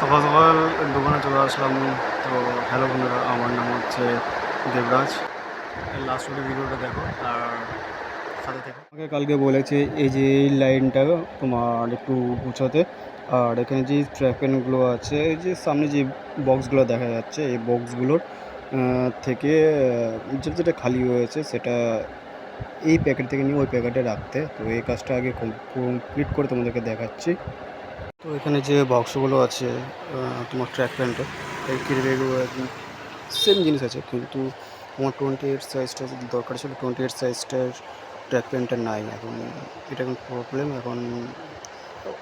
সকাল সকাল দোকানে চলে আসলাম। তো হ্যালো বন্ধুরা, আমার নাম হচ্ছে দেবরাজ। লাস্ট অব্দি ভিডিওটা দেখো আর সাথে থেকে আমাকে কালকে বলেছে এই যে এই লাইনটা তোমার একটু গুছোতে, আর এখানে যে ট্র্যাপেনগুলো আছে, এই যে সামনে যে বক্সগুলো দেখা যাচ্ছে, এই বক্সগুলোর থেকে যেটা যেটা খালি হয়েছে সেটা এই প্যাকেট থেকে নিয়ে ওই প্যাকেটে রাখতে। তো এই কাজটা আগে কমপ্লিট করে তোমাদেরকে দেখাচ্ছি। তো এখানে যে বক্সগুলো আছে তোমার ট্র্যাক প্যান্টের, এই কিরবেগুলো একদম সেম জিনিস আছে, কিন্তু আমার 28 সাইজটা যদি দরকার ছিল, 28 সাইজটার ট্র্যাক প্যান্টটা নাই এখন। এটা এখন প্রবলেম। এখন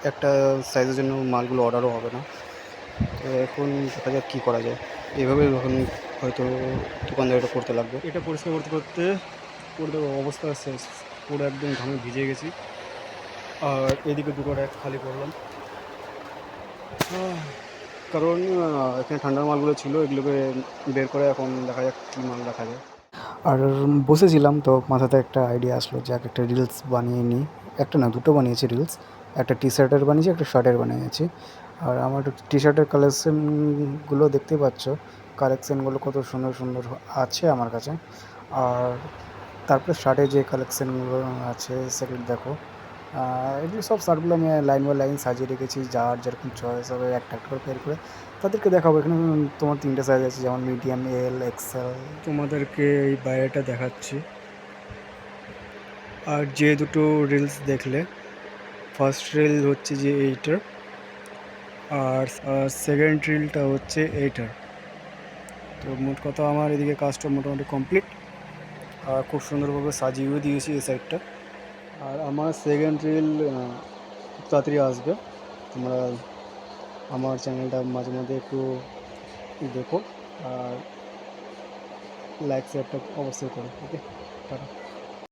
একটা সাইজের জন্য মালগুলো অর্ডারও হবে না। তো এখন দেখা যাক কী করা যায়। এভাবে এখন হয়তো দোকানদারিটা করতে লাগবে। এটা পরিষ্কার করতে করতে পুরো অবস্থা শেষ, পুরো একদম ঘামে ভিজে গেছি। আর এদিকে দুটো র্যাক খালি করলাম, কারণ এখানে ঠান্ডার মালগুলো ছিল, এগুলোকে বের করে এখন দেখা যাক কী মাল রাখা যায়। আর বসেছিলাম তো মাথাতে একটা আইডিয়া আসলো যে একটা রিলস বানিয়ে নিই। একটা না, দুটো বানিয়েছি রিলস। একটা টি শার্টের বানিয়েছি, একটা শার্টের বানিয়েছি। আর আমার টি শার্টের কালেকশানগুলো দেখতেই পাচ্ছ, কালেকশানগুলো কত সুন্দর সুন্দর আছে আমার কাছে। আর তারপরে শার্টের যে কালেকশানগুলো আছে সেগুলো দেখো। এগুলো সব শার্টগুলো আমি লাইন বাই লাইন সাজিয়ে রেখেছি, যার যেরকম চয়েস হবে একটা একটা করে বের করে তাদেরকে দেখাবো। এখানে তোমার 3টে সাইজ আছে, যেমন মিডিয়াম, এল, এক্সেল। তোমাদেরকে এই বাইরেটা দেখাচ্ছি। আর যে দুটো রিলস দেখলে, ফার্স্ট রিল হচ্ছে যে এইটার, আর সেকেন্ড রিলটা হচ্ছে এইটার। তো মোট কথা আমার এদিকে কাজটা মোটামুটি কমপ্লিট, আর খুব সুন্দরভাবে সাজিয়েও দিয়েছি এই সাইডটা। আর আমার সেকেন্ড রিল খুব তাড়াতাড়ি আসবে। তোমরা আমার চ্যানেলটা মাঝে মধ্যে একটু দেখো, আর লাইক শেয়ারটা অবশ্যই করো। ওকে, টাটা।